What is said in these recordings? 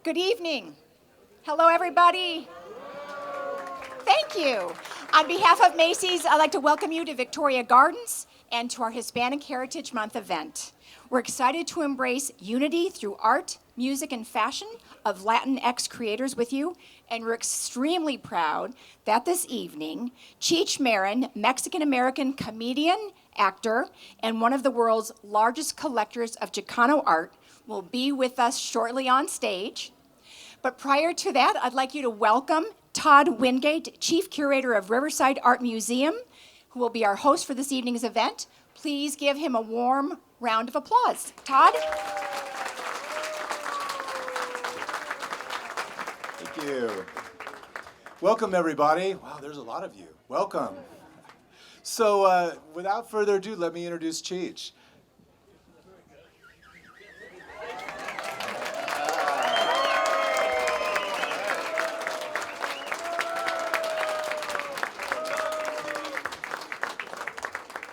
Good evening. Hello, everybody. Thank you. On behalf of Macy's, I'd like to welcome you to Victoria Gardens and to our Hispanic Heritage Month event. We're excited to embrace unity through art, music, and fashion of Latinx creators with you, and we're extremely proud that this evening, Cheech Marin, Mexican-American comedian, actor, and one of the world's largest collectors of Chicano art, will be with us shortly on stage. But prior to that, I'd like you to welcome Todd Wingate, Chief Curator of Riverside Art Museum, who will be our host for this evening's event. Please give him a warm round of applause. Todd? Thank you. Welcome, everybody. Wow, there's a lot of you. Welcome. So, without further ado, let me introduce Cheech.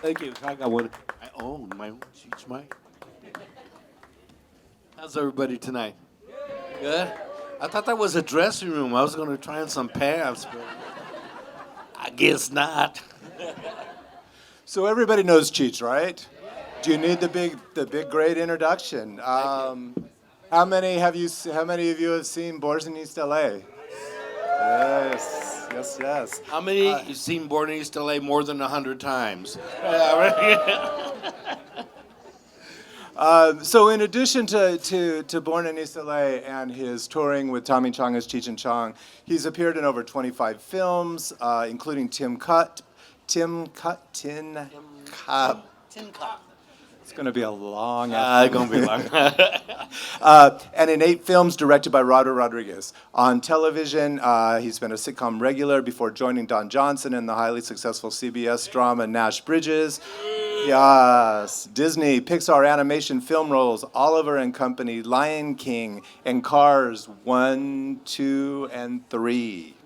Thank you. I got one. I own my own Cheech Marin. How's everybody tonight? Good? I thought that was a dressing room. I was going to try on some pants, but I guess not. So everybody knows Cheech, right? Do you need the big great introduction? How many of you have seen Born in East LA? Yes. How many you've seen Born in East LA more than 100 times? So in addition to Born in East LA and his touring with Tommy Chong as Cheech and Chong, he's appeared in over 25 films, including Tin Cup. It's going to be a long It's going to be long. and in 8 films directed by Robert Rodriguez. On television, he's been a sitcom regular before joining Don Johnson in the highly successful CBS drama Nash Bridges. Yes, Disney, Pixar animation film roles, Oliver and Company, Lion King, and Cars 1, 2, and 3.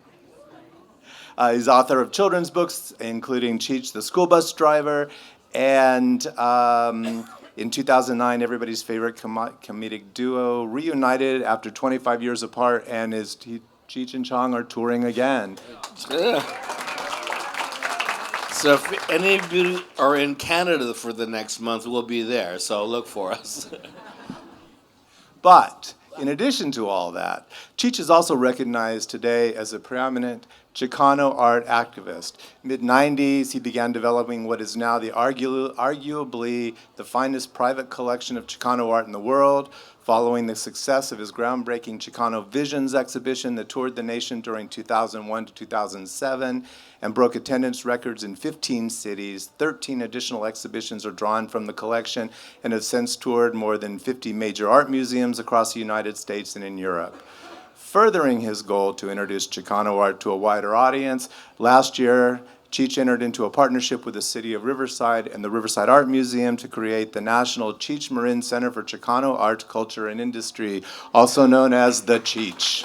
He's author of children's books, including Cheech the School Bus Driver, and in 2009, everybody's favorite comedic duo reunited after 25 years apart, and Cheech and Chong are touring again. Yeah. So if any of you are in Canada for the next month, we'll be there, so look for us. But in addition to all that, Cheech is also recognized today as a preeminent Chicano art activist. Mid-90s, he began developing what is now arguably the finest private collection of Chicano art in the world, following the success of his groundbreaking Chicano Visions exhibition that toured the nation during 2001 to 2007 and broke attendance records in 15 cities. 13 additional exhibitions are drawn from the collection and have since toured more than 50 major art museums across the United States and in Europe. Furthering his goal to introduce Chicano art to a wider audience, last year, Cheech entered into a partnership with the city of Riverside and the Riverside Art Museum to create the National Cheech Marin Center for Chicano Art, Culture, and Industry, also known as the Cheech.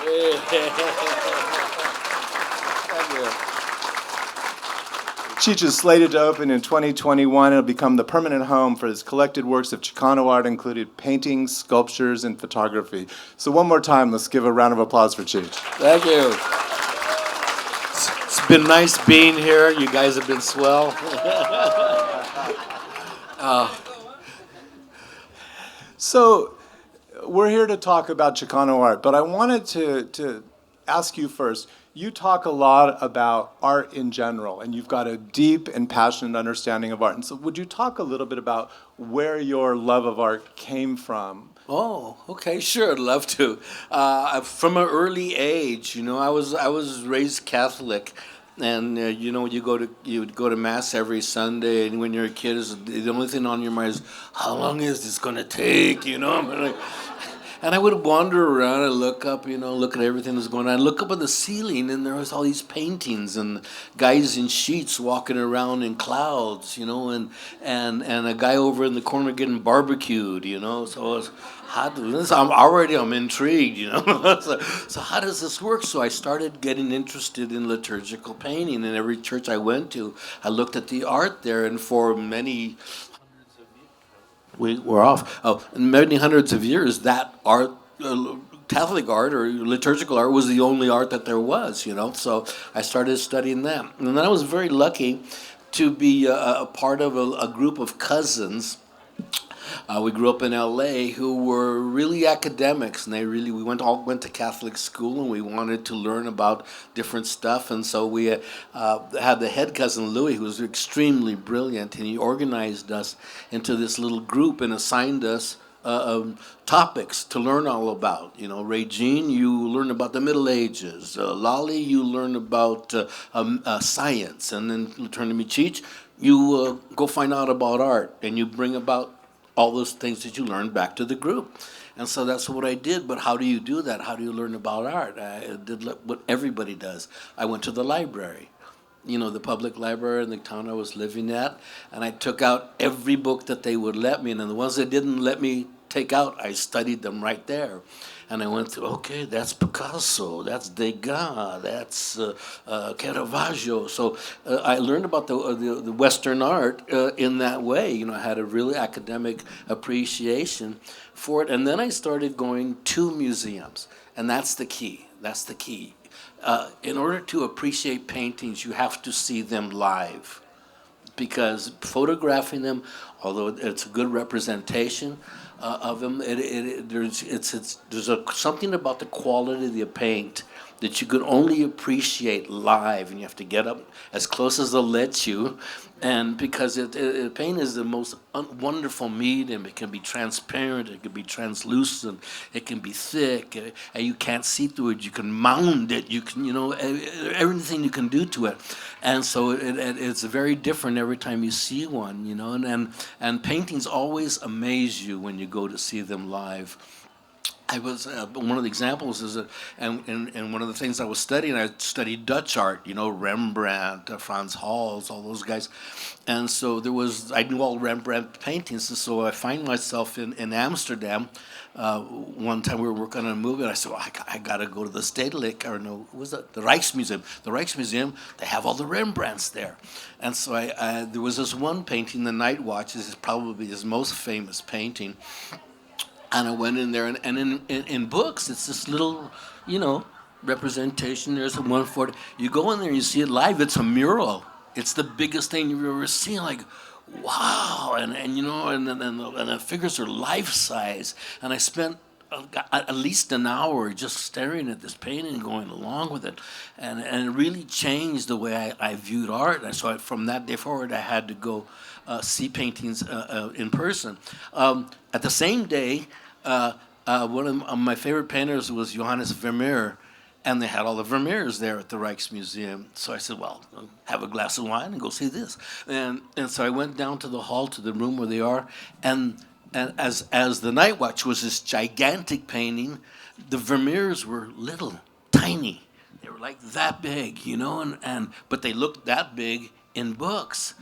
Cheech is slated to open in 2021 and will become the permanent home for his collected works of Chicano art, including paintings, sculptures, and photography. So one more time, let's give a round of applause for Cheech. Thank you. It's been nice being here. You guys have been swell. So we're here to talk about Chicano art, but I wanted to ask you first. You talk a lot about art in general, and you've got a deep and passionate understanding of art. And so would you talk a little bit about where your love of art came from? Oh, okay, sure, I'd love to. From an early age, I was raised Catholic, and you'd go to mass every Sunday, and when you're a kid, the only thing on your mind is how long is this gonna take? And I would wander around and look up, look at everything that's going on. Look up at the ceiling, and there was all these paintings and guys in sheets walking around in clouds, and a guy over in the corner getting barbecued, So I'm intrigued, So how does this work? So I started getting interested in liturgical painting, and every church I went to, I looked at the art there, and for many we're off. Oh, in many hundreds of years, that art Catholic art or liturgical art was the only art that there was, So I started studying that. And then I was very lucky to be a part of a group of cousins. We grew up in LA who were really academics, and we all went to Catholic school, and we wanted to learn about different stuff. And so we had the head cousin Louis, who was extremely brilliant, and he organized us into this little group and assigned us topics to learn all about. Regine, you learn about the Middle Ages. Lolly, you learn about science. And then turn to me, Cheech, you go find out about art, and you bring about all those things that you learned back to the group. And so that's what I did. But how do you do that? How do you learn about art? I did what everybody does. I went to the library, the public library in the town I was living at, and I took out every book that they would let me. And the ones they didn't let me take out, I studied them right there. And I went through, okay, that's Picasso, that's Degas, that's Caravaggio. So I learned about the Western art in that way. I had a really academic appreciation for it. And then I started going to museums. And that's the key. That's the key. In order to appreciate paintings, you have to see them live. Because photographing them, although it's a good representation of them, there's something about the quality of the paint that you can only appreciate live, and you have to get up as close as they'll let you. And because paint is the most wonderful medium. It can be transparent, it can be translucent, it can be thick, and you can't see through it. You can mound it, you can, everything you can do to it. And so it's very different every time you see one, and paintings always amaze you when you go to see them live. I was one of the examples is that, and one of the things I was studying, I studied Dutch art, Rembrandt, Frans Hals, all those guys, and so I knew all Rembrandt paintings, and so I find myself in Amsterdam. One time we were working on a movie, and I said, well, I got to go to the Stedelijk, or no, what was that? The Rijksmuseum. The Rijksmuseum, they have all the Rembrandts there, and so there was this one painting, The Night Watch, is probably his most famous painting. And I went in there, and in books, it's this little, representation. There's a one for it. You go in there, and you see it live. It's a mural. It's the biggest thing you've ever seen. Like, wow! And the figures are life size. And I spent at least an hour just staring at this painting, going along with it, and it really changed the way I viewed art. And so from that day forward, I had to go see paintings in person. At the same day. One of my favorite painters was Johannes Vermeer, and they had all the Vermeers there at the Rijksmuseum. So I said, well, I'll have a glass of wine and go see this. And so I went down to the hall, to the room where they are, and as The Night Watch was this gigantic painting, the Vermeers were little, tiny. They were like that big, but they looked that big in books.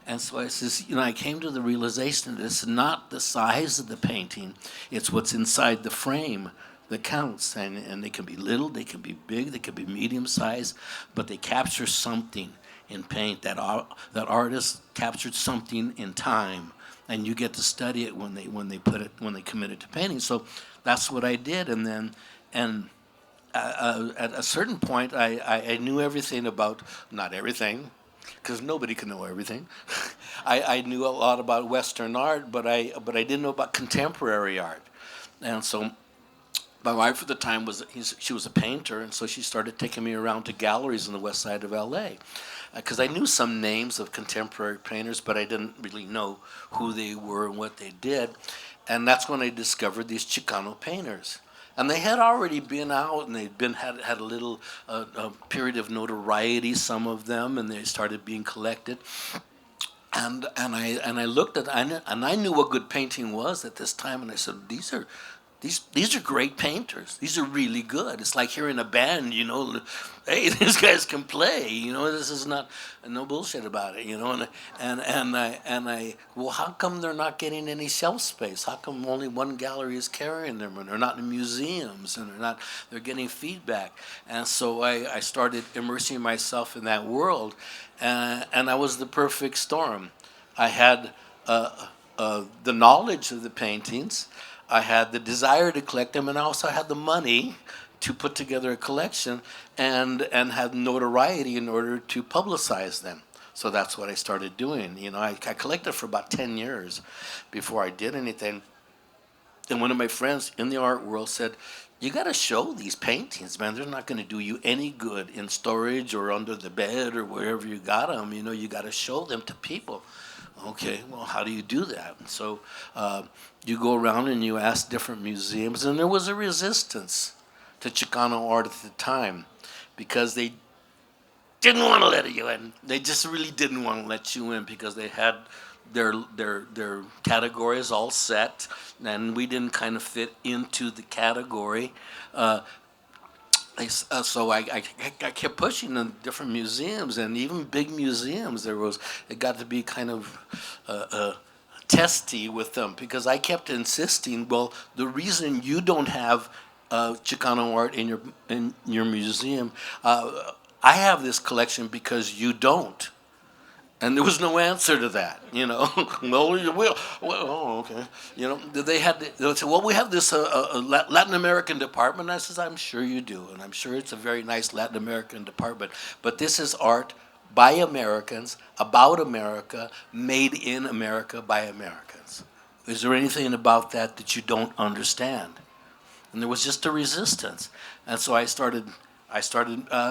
And so I says, I came to the realization that it's not the size of the painting, it's what's inside the frame that counts. And they can be little, they can be big, they can be medium size, but they capture something in paint. That artist captured something in time, and you get to study it when they commit it to painting. So that's what I did, and at a certain point, I knew everything about, not everything, because nobody can know everything. I knew a lot about Western art, but I didn't know about contemporary art. And so my wife at the time she was a painter, and so she started taking me around to galleries on the west side of LA. Because I knew some names of contemporary painters, but I didn't really know who they were and what they did. And that's when I discovered these Chicano painters. And they had already been out, and they'd had a little period of notoriety, some of them, and they started being collected. And I looked at, and I knew what good painting was at this time, and I said, these are great painters. These are really good. It's like hearing a band, hey, these guys can play. This is not no bullshit about it. Well, how come they're not getting any shelf space? How come only one gallery is carrying them, and they're not in museums, and they're getting feedback? And so I started immersing myself in that world, and I was the perfect storm. I had the knowledge of the paintings. I had the desire to collect them, and I also had the money to put together a collection and have notoriety in order to publicize them. So that's what I started doing. I collected for about 10 years before I did anything. And one of my friends in the art world said, "You got to show these paintings, man. They're not going to do you any good in storage or under the bed or wherever you got them. You got to show them to people." Okay, well, how do you do that? So you go around and you ask different museums, and there was a resistance to Chicano art at the time because they didn't want to let you in. They just really didn't want to let you in because they had their categories all set, and we didn't kind of fit into the category. So I kept pushing in different museums, and even big museums. It got to be kind of testy with them because I kept insisting. Well, the reason you don't have Chicano art in your museum, I have this collection because you don't. And there was no answer to that, Well, oh, okay. They said, well, we have this Latin American department. I says, I'm sure you do, and I'm sure it's a very nice Latin American department. But this is art by Americans, about America, made in America by Americans. Is there anything about that you don't understand? And there was just a resistance. And so I started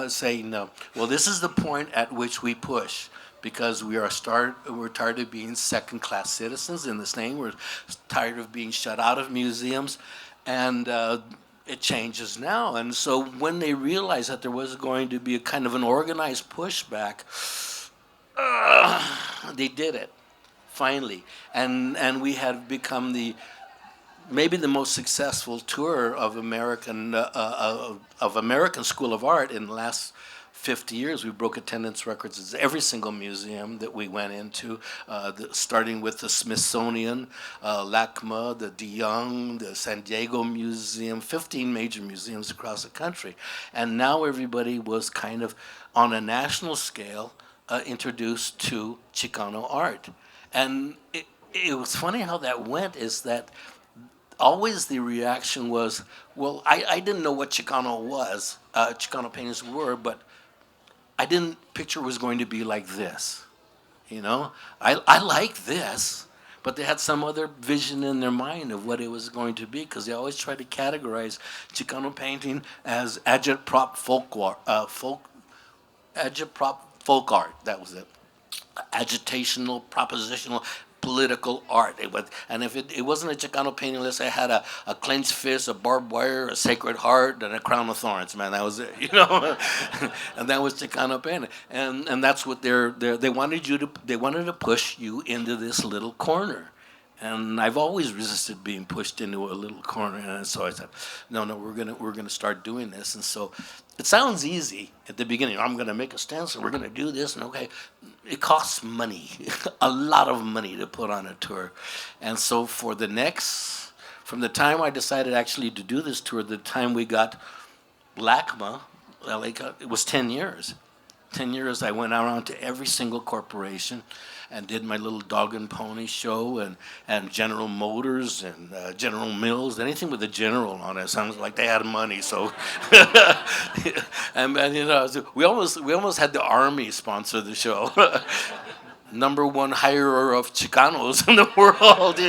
saying, well, this is the point at which we push. Because we're tired of being second-class citizens in this name. We're tired of being shut out of museums, and it changes now. And so when they realized that there was going to be a kind of an organized pushback, they did it finally, and we had become maybe the most successful tour of American School of Art in the last 50 years. We broke attendance records at every single museum that we went into, starting with the Smithsonian, LACMA, the De Young, the San Diego Museum, 15 major museums across the country. And now everybody was kind of, on a national scale, introduced to Chicano art. And it was funny how that went, is that always the reaction was, well, I didn't know what Chicano was, Chicano paintings were, but I didn't picture it was going to be like this, I like this, but they had some other vision in their mind of what it was going to be, because they always tried to categorize Chicano painting as agitprop folk art. That was it. Agitational, propositional, political art. And if it wasn't a Chicano painting, let's say it had a clenched fist, a barbed wire, a sacred heart, and a crown of thorns. Man, that was it, And that was Chicano painting. And that's what they wanted to push you into this little corner. And I've always resisted being pushed into a little corner, and so I said, "No, we're gonna start doing this." And so, it sounds easy at the beginning. I'm gonna make a stencil. We're gonna do this, and okay, it costs money, a lot of money to put on a tour. And so, from the time I decided actually to do this tour, the time we got LACMA, it was 10 years. 10 years I went around to every single corporation and did my little dog and pony show, and General Motors and General Mills, anything with a general on it sounds like they had money. So, and we almost had the Army sponsor the show. Number one hirer of Chicanos in the world,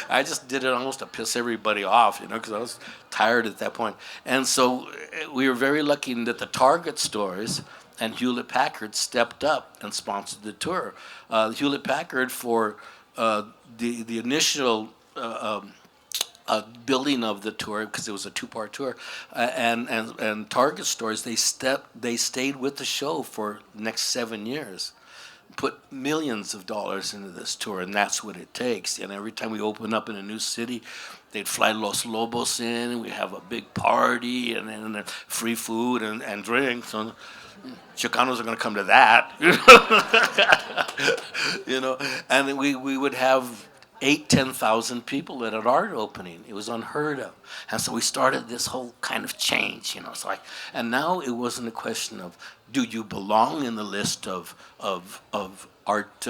I just did it almost to piss everybody off, because I was tired at that point. And so we were very lucky that the Target stores and Hewlett-Packard stepped up and sponsored the tour. Hewlett-Packard for the initial building of the tour, because it was a two-part tour, and Target stores, they stayed with the show for the next 7 years. Put millions of dollars into this tour, and that's what it takes. And every time we open up in a new city, they'd fly Los Lobos in, and we'd have a big party, and then free food and drinks. So Chicanos are going to come to that, And then we would have 10,000 people at an art opening. It was unheard of. And so we started this whole kind of change, and now it wasn't a question of, do you belong in the list of art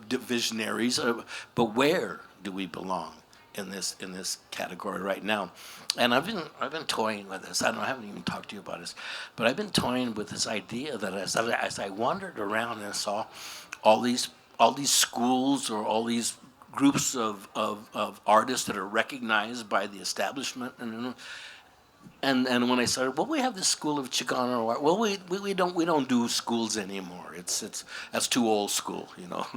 visionaries, but where do we belong in this category right now. And I've been toying with this. I haven't even talked to you about this, but I've been toying with this idea that as I wandered around and saw all these schools or all these groups of artists that are recognized by the establishment, and when I started, well, we have this school of Chicano art. Well, we don't do schools anymore. It's that's too old school, you know.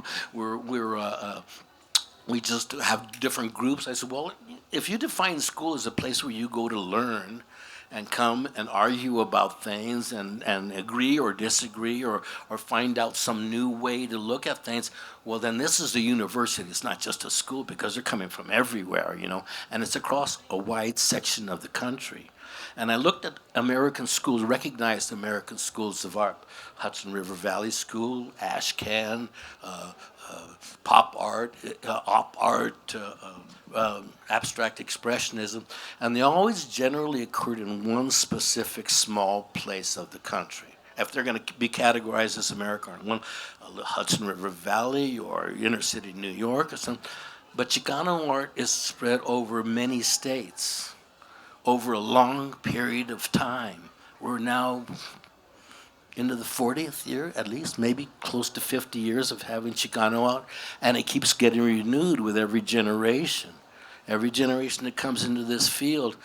We just have different groups. I said, well, if you define school as a place where you go to learn and come and argue about things and agree or disagree or find out some new way to look at things, well, then this is a university. It's not just a school because they're coming from everywhere, you know, and it's across a wide section of the country. And I looked at American schools, recognized American schools of art, Hudson River Valley School, Ashcan, pop art, op art, abstract expressionism, and they always generally occurred in one specific small place of the country. If they're going to be categorized as American art, one Hudson River Valley or inner city New York or something. But Chicano art is spread over many states, over a long period of time. We're now into the 40th year, at least, maybe close to 50 years of having Chicano art, and it keeps getting renewed with every generation. Every generation that comes into this field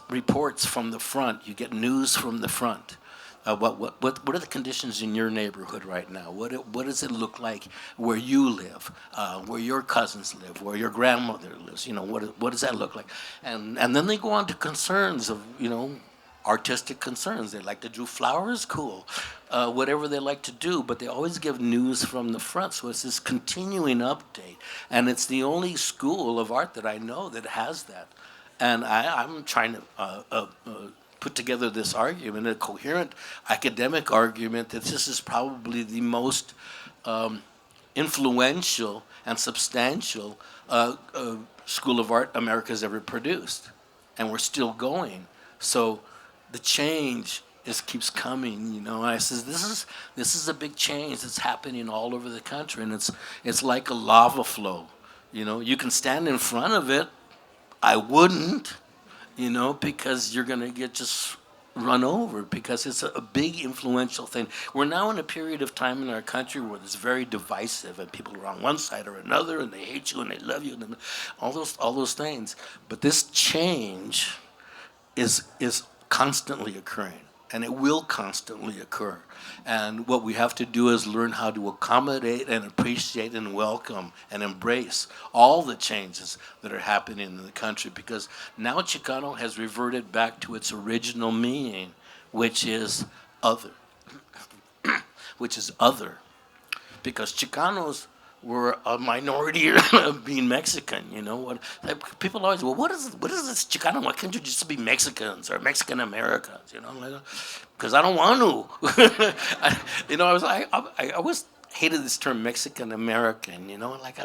reports from the front. You get news from the front. What are the conditions in your neighborhood right now? What does it look like where you live, where your cousins live, where your grandmother lives? You know, what does that look like? And then they go on to concerns of, you know, artistic concerns. They like to draw flowers, cool. Whatever they like to do, but they always give news from the front. So it's this continuing update. And it's the only school of art that I know that has that. And I'm trying to put together this argument, a coherent academic argument, that this is probably the most influential and substantial school of art America's ever produced. And we're still going. So the change keeps coming, you know. And I says, this is a big change that's happening all over the country, and it's like a lava flow. You know, you can stand in front of it. I wouldn't, you know, because you're gonna get just run over because it's a big influential thing. We're now in a period of time in our country where it's very divisive, and people are on one side or another, and they hate you and they love you, and all those things. But this change is constantly occurring, and it will constantly occur. And what we have to do is learn how to accommodate and appreciate and welcome and embrace all the changes that are happening in the country, because now Chicano has reverted back to its original meaning, which is other. Which is other. Because Chicanos were a minority of being Mexican, you know. People always, well, what is this Chicano? Why can't you just be Mexicans or Mexican Americans, you know? Because I don't want to. I always hated this term Mexican American, you know. Like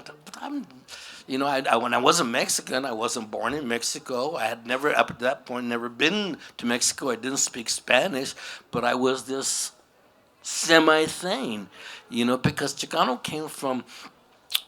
when I wasn't Mexican, I wasn't born in Mexico. I had never, up to that point, never been to Mexico. I didn't speak Spanish, but I was this semi-thing, you know, because Chicano came from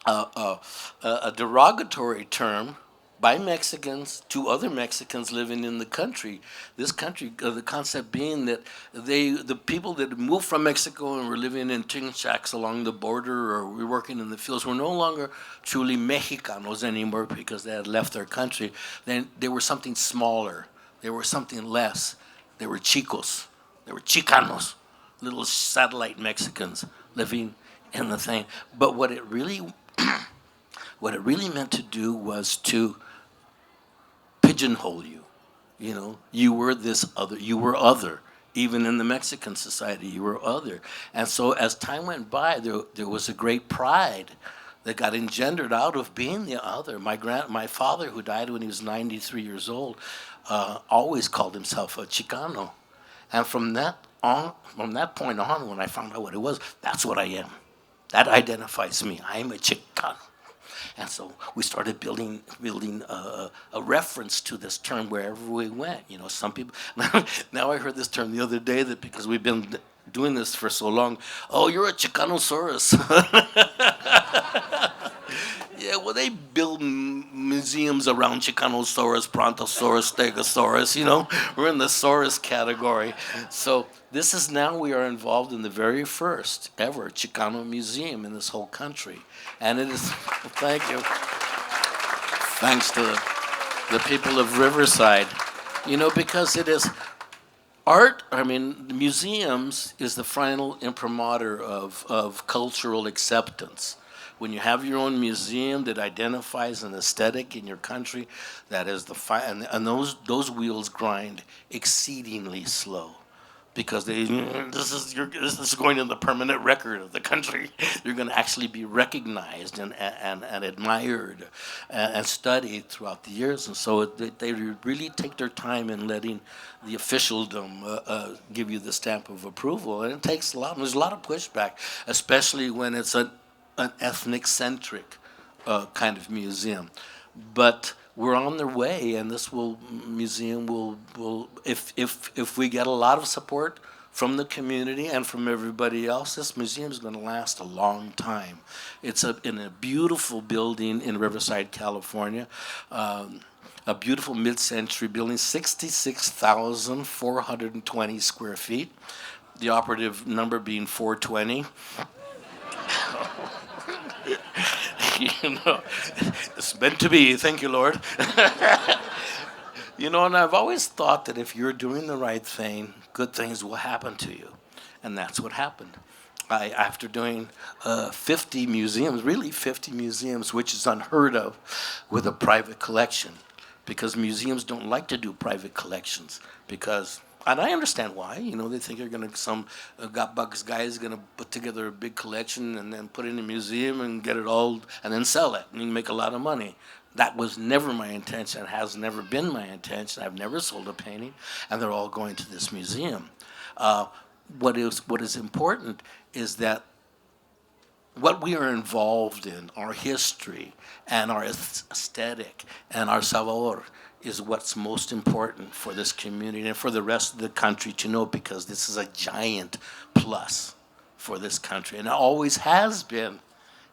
a derogatory term by Mexicans to other Mexicans living in the country. This country, the concept being that the people that moved from Mexico and were living in tin shacks along the border or were working in the fields were no longer truly Mexicanos anymore because they had left their country. They were something smaller. They were something less. They were chicos. They were Chicanos. Little satellite Mexicans living in the thing. But what it really meant to do was to pigeonhole you. You know, you were this other. You were other. Even in the Mexican society, you were other. And so as time went by, there was a great pride that got engendered out of being the other. My father, who died when he was 93 years old, always called himself a Chicano. And from that point on, when I found out what it was, that's what I am. That identifies me. I am a Chicano. And so we started building a reference to this term wherever we went. You know, some people. Now I heard this term the other day that because we've been doing this for so long. Oh, you're a Chicanosaurus. Yeah, well, they build museums around Chicanosaurus, Brontosaurus, Stegosaurus, we're in the saurus category. So this is now we are involved in the very first ever Chicano museum in this whole country. And it is, thank you, thanks to the people of Riverside, because it is art. I mean, the museums is the final imprimatur of cultural acceptance. When you have your own museum that identifies an aesthetic in your country, that is and those wheels grind exceedingly slow, because this is going in the permanent record of the country. You're going to actually be recognized and admired and studied throughout the years, and so they really take their time in letting the officialdom give you the stamp of approval, and it takes a lot. And there's a lot of pushback, especially when it's an ethnic-centric kind of museum. But we're on their way, and this museum will if we get a lot of support from the community and from everybody else, this museum is going to last a long time. It's in a beautiful building in Riverside, California. A beautiful mid-century building, 66,420 square feet. The operative number being 420. It's meant to be. Thank you, Lord. And I've always thought that if you're doing the right thing, good things will happen to you, and that's what happened. After doing 50 museums, which is unheard of with a private collection, because museums don't like to do private collections, and I understand why. They think you're gonna guy is gonna put together a big collection and then put it in a museum and get it all and then sell it and you make a lot of money. That was never my intention. It has never been my intention. I've never sold a painting, and they're all going to this museum. What is important is that what we are involved in, our history and our aesthetic and our savoir, is what's most important for this community and for the rest of the country to know, because this is a giant plus for this country, and it always has been.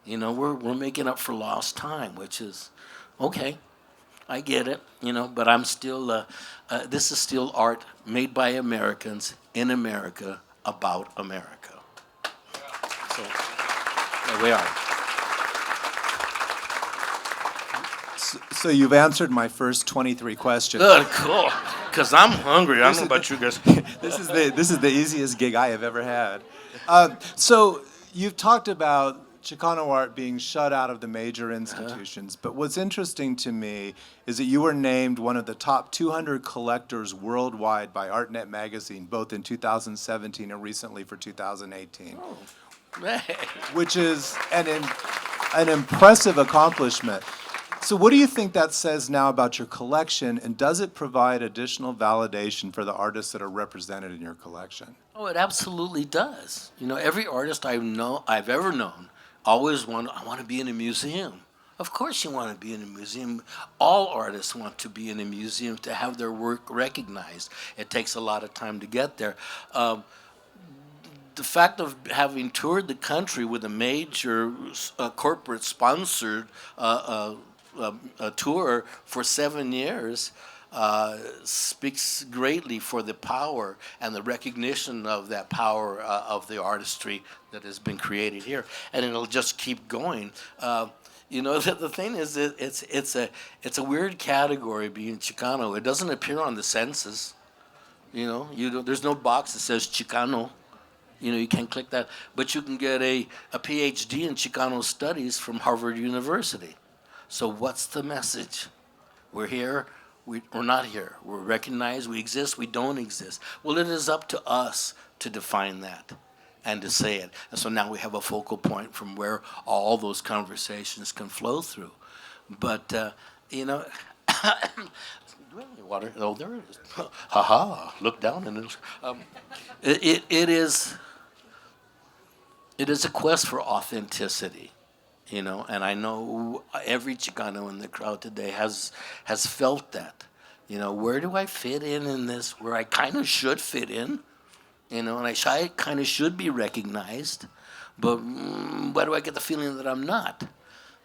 We're making up for lost time, which is okay. I get it, but I'm still. This is still art made by Americans in America about America. So there we are. So you've answered my first 23 questions. Good, cool. Because I'm hungry. I don't know about you guys. This is the easiest gig I have ever had. So you've talked about Chicano art being shut out of the major institutions, but what's interesting to me is that you were named one of the top 200 collectors worldwide by ArtNet magazine, both in 2017 and recently for 2018, which is an impressive accomplishment. So what do you think that says now about your collection, and does it provide additional validation for the artists that are represented in your collection? Oh, it absolutely does. Every artist I've ever known always I want to be in a museum. Of course you want to be in a museum. All artists want to be in a museum to have their work recognized. It takes a lot of time to get there. The fact of having toured the country with a major corporate-sponsored a tour for 7 years speaks greatly for the power and the recognition of that power of the artistry that has been created here, and it'll just keep going. The thing is, it's a weird category being Chicano. It doesn't appear on the census. There's no box that says Chicano. You can't click that, but you can get a PhD in Chicano studies from Harvard University. So what's the message? We're here, we're not here. We're recognized, we exist, we don't exist. Well, it is up to us to define that and to say it. And so now we have a focal point from where all those conversations can flow through. But, water? Oh, there it is. Ha-ha, look down and it is a quest for authenticity. And I know every Chicano in the crowd today has felt that. Where do I fit in this? Where I kind of should fit in, and I kind of should be recognized, but why do I get the feeling that I'm not?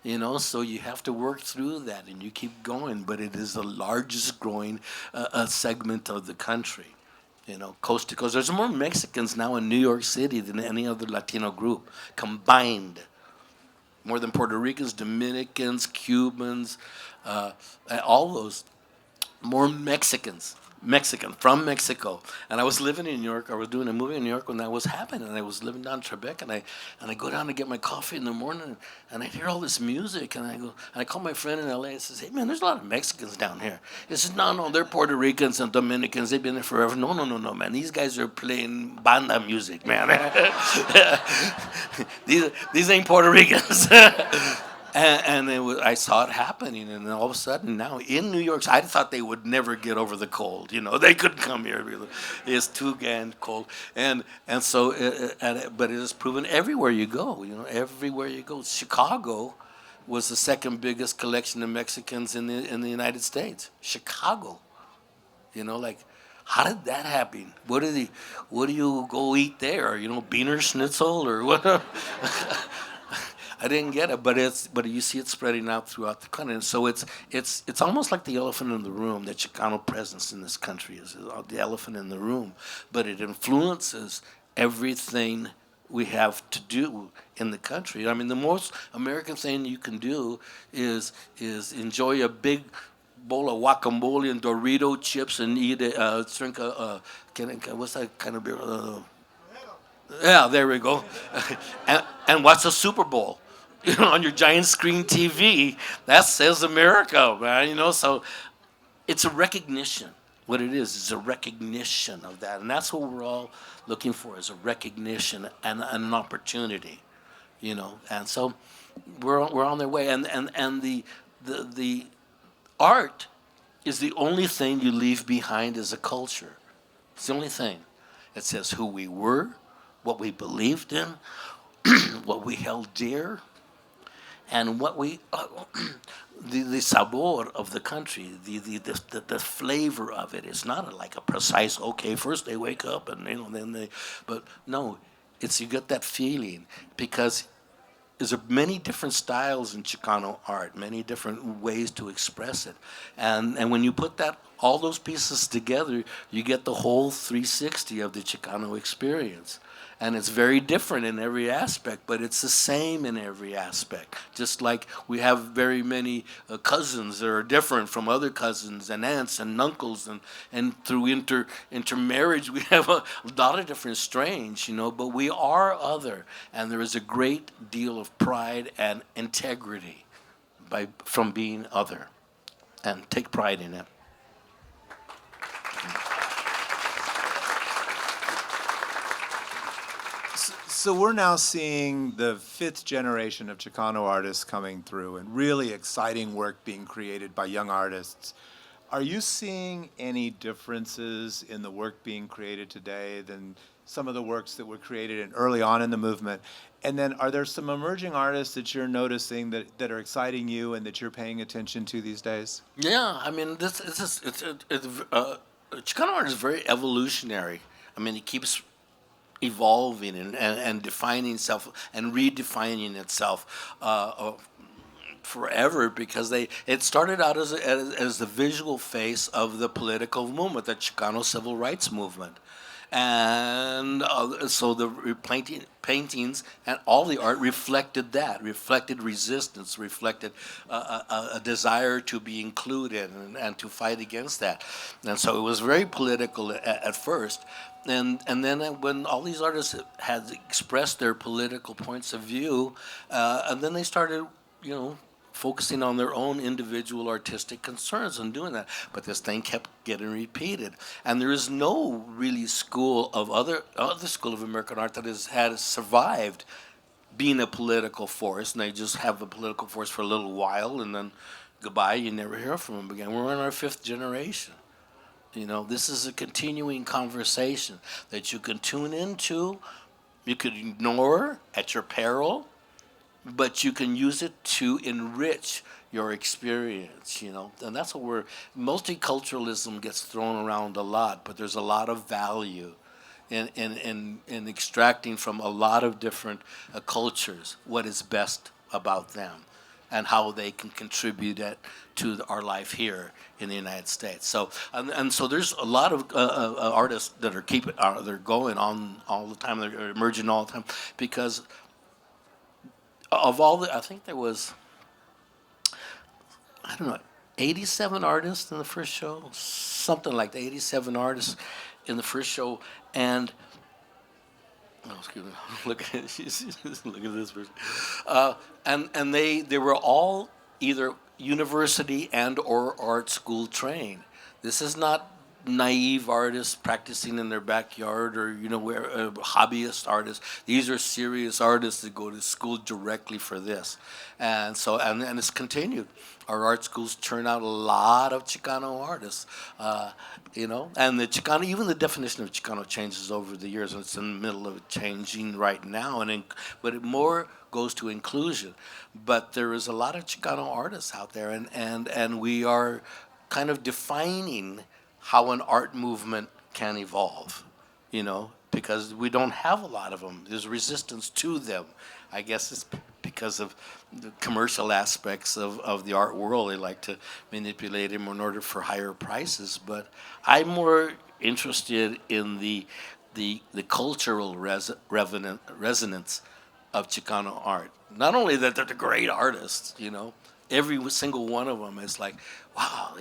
So you have to work through that and you keep going, but it is the largest growing segment of the country, coast to coast. There's more Mexicans now in New York City than any other Latino group combined. More than Puerto Ricans, Dominicans, Cubans, uh, all those. More Mexican from Mexico. And I was living in New York. I was doing a movie in New York when that was happening. And I was living down in Trebek, and I go down to get my coffee in the morning, and I hear all this music, and I call my friend in LA. I says, "Hey man, there's a lot of Mexicans down here." He says, "No, they're Puerto Ricans and Dominicans. They've been there forever." No, no, man. These guys are playing banda music, man. these ain't Puerto Ricans. And I saw it happening, and then all of a sudden now in New York, I thought they would never get over the cold. They couldn't come here. It's too damn cold, but it is proven everywhere you go. Everywhere you go. Chicago was the second biggest collection of Mexicans in the United States. Chicago, like. How did that happen? What do you go eat there? Beaner Schnitzel or what? I didn't get it, but you see it spreading out throughout the country. And so it's almost like the elephant in the room. That Chicano presence in this country is the elephant in the room, but it influences everything we have to do in the country. I mean, the most American thing you can do is enjoy a big bowl of guacamole and Dorito chips and drink what's that kind of beer? Yeah, there we go. and watch the Super Bowl. On your giant screen TV, that says America, man. So it's a recognition. What it is a recognition of that, and that's what we're all looking for: is a recognition and an opportunity, And so we're on their way, and the art is the only thing you leave behind as a culture. It's the only thing. It says who we were, what we believed in, what we held dear. And what the sabor of the country, the flavor of it is not like a precise. Okay, first they wake up and then they, but no, you get that feeling because there's many different styles in Chicano art, many different ways to express it, and when you put all those pieces together, you get the whole 360 of the Chicano experience. And it's very different in every aspect, but it's the same in every aspect. Just like we have very many cousins that are different from other cousins and aunts and uncles, and through intermarriage we have a lot of different strains, but we are other, and there is a great deal of pride and integrity from being other, and take pride in it. So we're now seeing the fifth generation of Chicano artists coming through and really exciting work being created by young artists. Are you seeing any differences in the work being created today than some of the works that were created early on in the movement? And then are there some emerging artists that you're noticing that are exciting you and that you're paying attention to these days? Yeah, I mean, Chicano art is very evolutionary. I mean, it keeps evolving and defining itself and redefining itself forever, because it started out as the visual face of the political movement, the Chicano civil rights movement. And so the paintings and all the art reflected resistance, reflected a desire to be included and to fight against that. And so it was very political at first. And then when all these artists had expressed their political points of view, and then they started, focusing on their own individual artistic concerns and doing that. But this thing kept getting repeated. And there is no really school of other school of American art that has survived being a political force, and they just have a political force for a little while, and then goodbye, you never hear from them again. We're in our fifth generation. This is a continuing conversation that you can tune into, you could ignore at your peril, but you can use it to enrich your experience, And that's what multiculturalism gets thrown around a lot, but there's a lot of value in extracting from a lot of different cultures what is best about them. and how they can contribute it to our life here in the United States. So and so there's a lot of artists that are they're going on all the time. They're emerging all the time because of all the. I think there was, I don't know, 87 artists in the first show, something like that. 87 artists in the first show, and oh, excuse me, look at look at this person, and they were all either university and or art school trained. This is not naive artists practicing in their backyard or where hobbyist artists. These are serious artists that go to school directly for this, and so and it's continued. Our art schools turn out a lot of Chicano artists, and the Chicano, even the definition of Chicano changes over the years, and it's in the middle of changing right now, but it more goes to inclusion. But there is a lot of Chicano artists out there, and we are kind of defining how an art movement can evolve, because we don't have a lot of them. There's resistance to them. I guess it's because of the commercial aspects of the art world. They like to manipulate them in order for higher prices. But I'm more interested in the cultural resonance of Chicano art. Not only that they're the great artists, every single one of them is like, wow,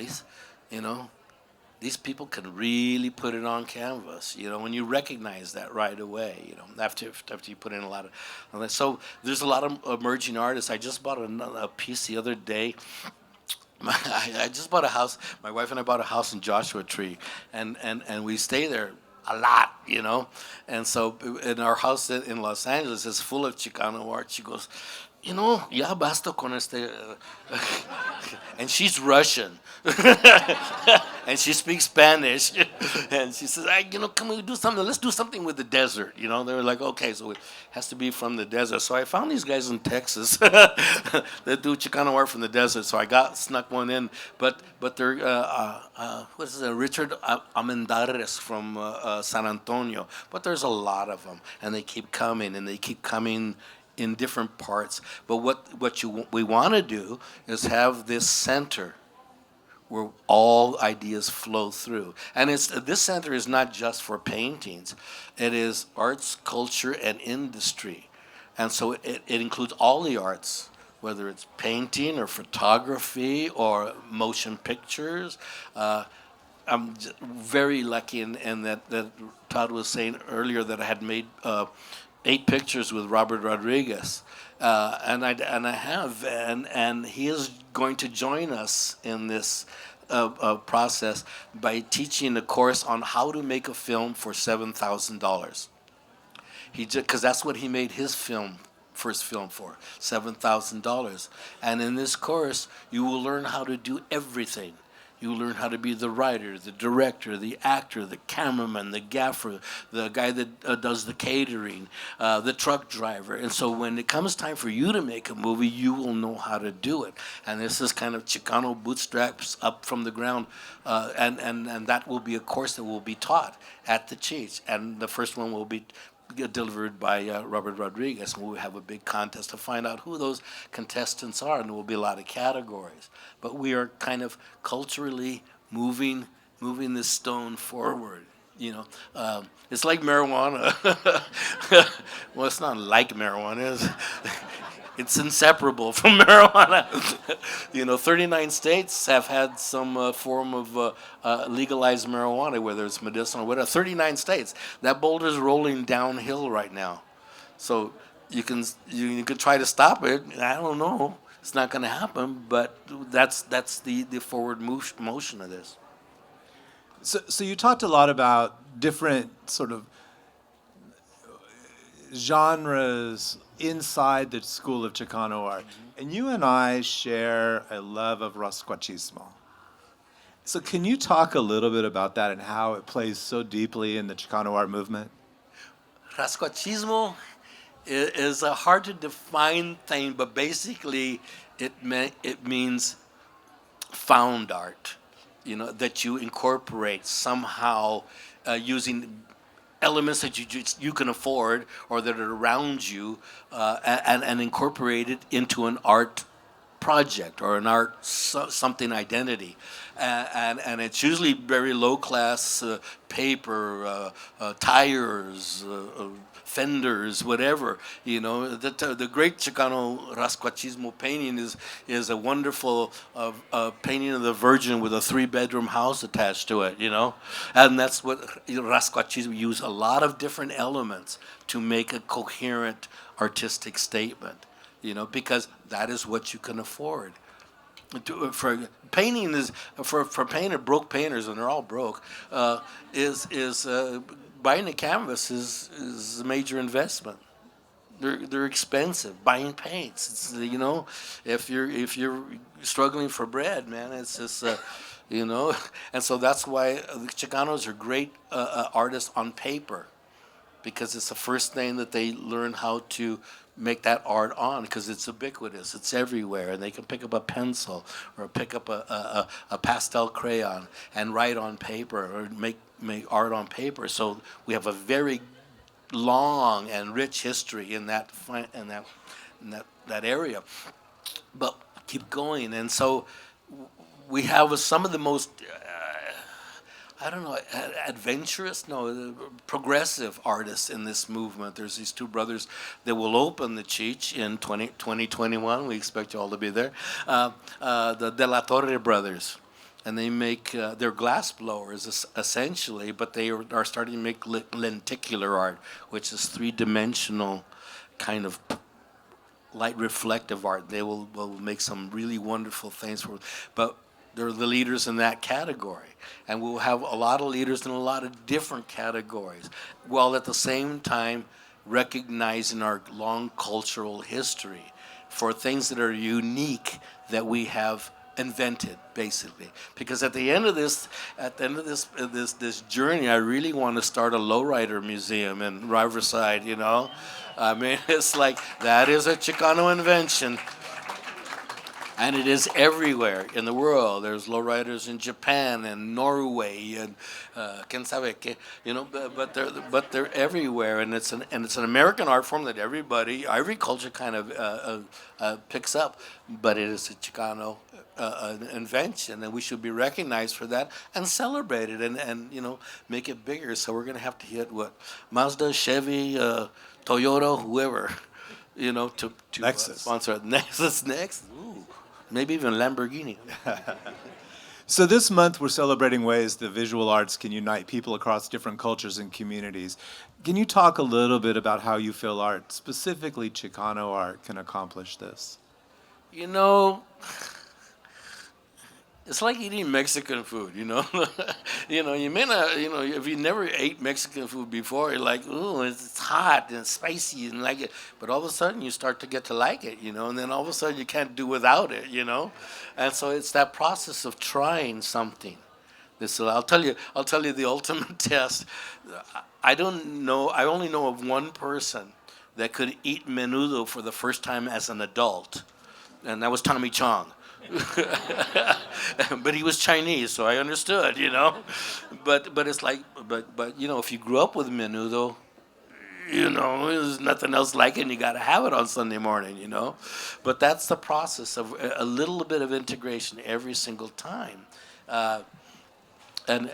these people can really put it on canvas, when you recognize that right away, after you put in a lot of. So there's a lot of emerging artists. I just bought a piece the other day. I just bought a house. My wife and I bought a house in Joshua Tree, and we stay there a lot, And so in our house in Los Angeles is full of Chicano art. She goes, ya basta con este. And she's Russian. And she speaks Spanish. And she says, can we do something? Let's do something with the desert. They were like, okay, so it has to be from the desert. So I found these guys in Texas that do Chicano art from the desert. So I snuck one in. But they're, what is it, Richard Alvarez from San Antonio. But there's a lot of them. And they keep coming, in different parts. But what we want to do is have this center where all ideas flow through. And this center is not just for paintings. It is arts, culture, and industry. And so it includes all the arts, whether it's painting or photography or motion pictures. I'm very lucky in that Todd was saying earlier that I had made 8 pictures with Robert Rodriguez, and I have, and he is going to join us in this process by teaching a course on how to make a film for $7,000. Because that's what he made his first film for, $7,000. And in this course, you will learn how to do everything. You learn how to be the writer, the director, the actor, the cameraman, the gaffer, the guy that does the catering, the truck driver. And so when it comes time for you to make a movie, you will know how to do it. And this is kind of Chicano bootstraps up from the ground. And that will be a course that will be taught at the Cheech. And the first one will be delivered by Robert Rodriguez, and we'll have a big contest to find out who those contestants are, and there will be a lot of categories. But we are kind of culturally moving this stone forward. It's like marijuana. Well, it's not like marijuana. It's inseparable from marijuana. 39 states have had some form of legalized marijuana, whether it's medicinal or whatever. 39 states. That boulder's rolling downhill right now. So you can try to stop it. I don't know. It's not going to happen, but that's the forward motion of this. So you talked a lot about different sort of genres inside the School of Chicano Art. And you and I share a love of Rasquachismo. So can you talk a little bit about that and how it plays so deeply in the Chicano art movement? Rasquachismo is a hard to define thing, but basically it means found art, that you incorporate somehow using elements that you can afford or that are around you, and incorporate it into an art project or an art something identity, and it's usually very low class paper, tires, fenders, whatever. The great Chicano Rascuachismo painting is a wonderful painting of the Virgin with a 3-bedroom house attached to it. And that's what Rascuachismo use a lot of different elements to make a coherent artistic statement. Because that is what you can afford. For painting is for broke painters, and they're all broke. Is buying a canvas is a major investment. They're expensive. Buying paints, if you're struggling for bread, man, it's just and so that's why the Chicanos are great artists on paper, because it's the first thing that they learn how to make that art on, because it's ubiquitous, it's everywhere, and they can pick up a pencil or pick up a pastel crayon and write on paper or make art on paper. So we have a very long and rich history in that area. But keep going, and so we have some of the most adventurous, progressive artists in this movement. There's these two brothers that will open the Cheech in 2021. We expect you all to be there. The De La Torre brothers. And they make, they're glass blowers essentially, but they are starting to make lenticular art, which is 3-dimensional kind of light reflective art. They will make some really wonderful things but they're the leaders in that category. And we'll have a lot of leaders in a lot of different categories, while at the same time recognizing our long cultural history for things that are unique that we have invented, basically. Because at the end of this journey, I really want to start a lowrider museum in Riverside. I mean, it's like that is a Chicano invention. And it is everywhere in the world. There's lowriders in Japan and Norway and quién sabe qué, but they're everywhere, and it's an American art form that every culture kind of picks up, but it is a Chicano invention, and we should be recognized for that and celebrated and make it bigger. So we're gonna have to hit Mazda, Chevy, Toyota, whoever, to Lexus. Sponsor it. Lexus next. Ooh. Maybe even Lamborghini. So this month we're celebrating ways the visual arts can unite people across different cultures and communities. Can you talk a little bit about how you feel art, specifically Chicano art, can accomplish this? It's like eating Mexican food, you may not, if you never ate Mexican food before, you're like, ooh, it's hot and spicy and like it. But all of a sudden you start to get to like it, and then all of a sudden you can't do without it, And so it's that process of trying something. I'll tell you the ultimate test. I only know of one person that could eat menudo for the first time as an adult, and that was Tommy Chong. But he was Chinese, so I understood, But it's like, if you grew up with menudo, there's nothing else like it, and you got to have it on Sunday morning, But that's the process of a little bit of integration every single time. And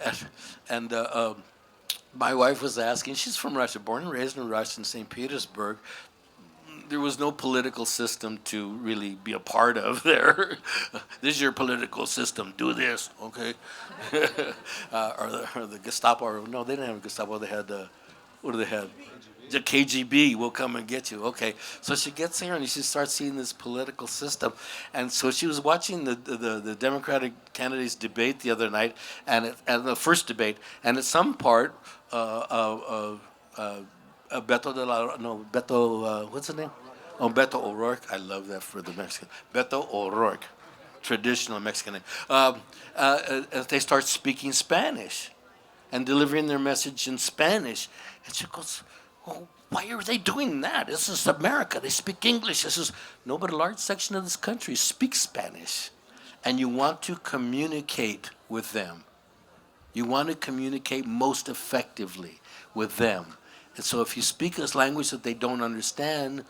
my wife was asking, she's from Russia, born and raised in Russia, in St. Petersburg. There was no political system to really be a part of there. This is your political system. Do this, okay? or the Gestapo. No, they didn't have Gestapo. They had what do they have? The KGB will come and get you. Okay, so she gets here and she starts seeing this political system, and so she was watching the Democratic candidates debate the other night, and the first debate, and at some part, Beto, what's his name? Oh, Beto O'Rourke. I love that for the Mexican. Beto O'Rourke, traditional Mexican name. They start speaking Spanish and delivering their message in Spanish. And she goes, well, why are they doing that? This is America. They speak English. No, but a large section of this country speaks Spanish. And you want to communicate with them. You want to communicate most effectively with them. And so if you speak this language that they don't understand,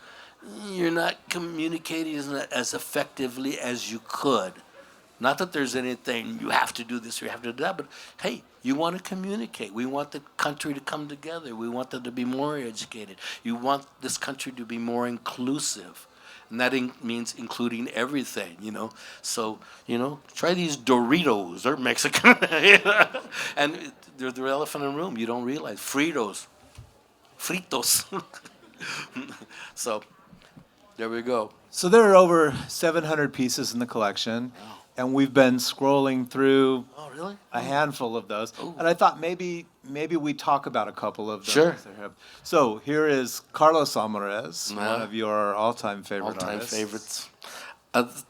you're not communicating as effectively as you could. Not that there's anything you have to do this or you have to do that, but hey, you want to communicate. We want the country to come together. We want them to be more educated. You want this country to be more inclusive. And that means including everything, So, try these Doritos. They're Mexican. And they're the elephant in the room. You don't realize. Fritos. Fritos. So, there we go. So there are over 700 pieces in the collection, and we've been scrolling through Oh, really? a handful of those. Ooh. And I thought maybe we talk about a couple of those. Sure. So here is Carlos Alvarez, Yeah. one of your all-time favorite All-time artists. favorites.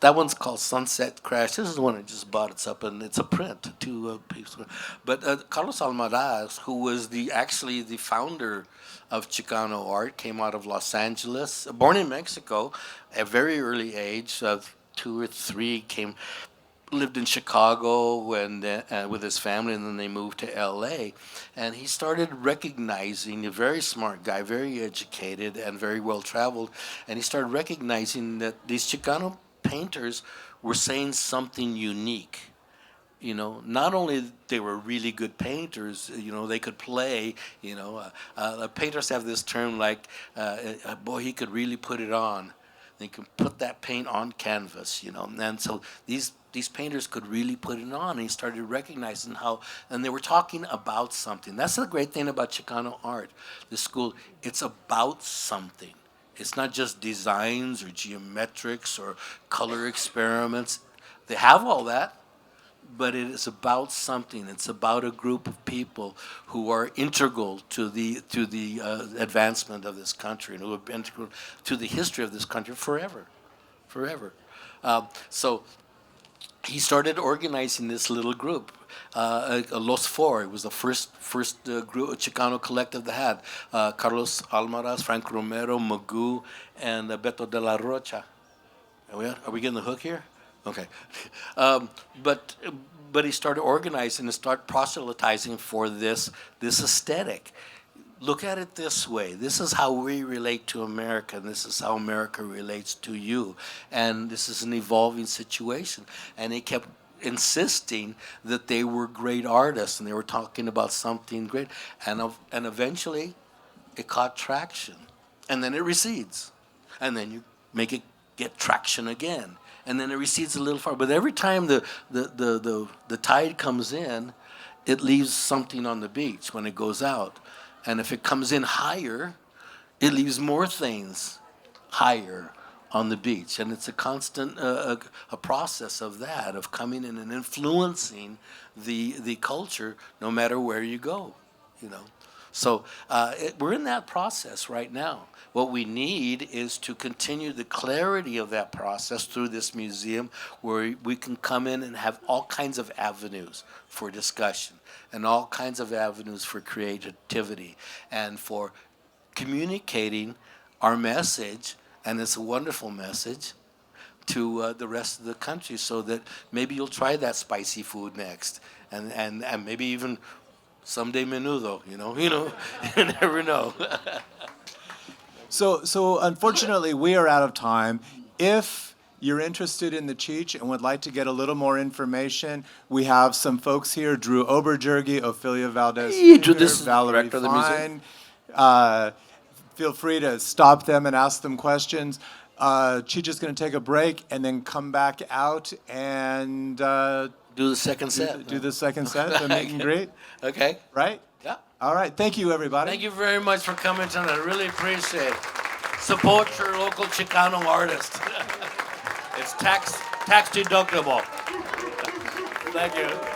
That one's called Sunset Crash. This is the one I just bought. It's up and it's a print, two pieces. But Carlos Alvarez, who was actually the founder of Chicano art, came out of Los Angeles, born in Mexico, at a very early age, 2 or 3, lived in Chicago and with his family, and then they moved to L.A. And he started recognizing, a very smart guy, very educated and very well traveled, and he started recognizing that these Chicano painters were saying something unique. Not only they were really good painters, they could play, painters have this term like, boy, he could really put it on. They could put that paint on canvas, and so these painters could really put it on, and he started recognizing how, and they were talking about something. That's the great thing about Chicano art, the school, it's about something. It's not just designs or geometrics or color experiments. They have all that, but it is about something. It's about a group of people who are integral to the advancement of this country, and who have been integral to the history of this country forever. So he started organizing this little group, Los Four. It was the first group, Chicano collective they had. Carlos Almaraz, Frank Romero, Magoo, and Beto de la Rocha. Are we getting the hook here? Okay. But he started organizing and started proselytizing for this aesthetic. Look at it this way. This is how we relate to America, and this is how America relates to you. And this is an evolving situation. And he kept insisting that they were great artists, and they were talking about something great. And eventually, it caught traction. And then it recedes. And then you make it get traction again. And then it recedes a little far. But every time the tide comes in, it leaves something on the beach when it goes out. And if it comes in higher, it leaves more things higher on the beach. And it's a constant a process of that, of coming in and influencing the culture no matter where you go, So we're in that process right now. What we need is to continue the clarity of that process through this museum, where we can come in and have all kinds of avenues for discussion and all kinds of avenues for creativity and for communicating our message, and it's a wonderful message, to the rest of the country, so that maybe you'll try that spicy food next, and maybe even someday menudo, you never know. So unfortunately, we are out of time. If you're interested in the Cheech and would like to get a little more information, we have some folks here: Drew Oberjurgi, Ophelia Valdez, Jr., This is the Valerie director of the museum. Fine. Feel free to stop them and ask them questions. Cheech is going to take a break and then come back out and Do the second set. do the second set, the meet and greet. Okay. Right? Yeah. All right. Thank you, everybody. Thank you very much for coming tonight. I really appreciate it. Support your local Chicano artist. It's tax deductible. Thank you.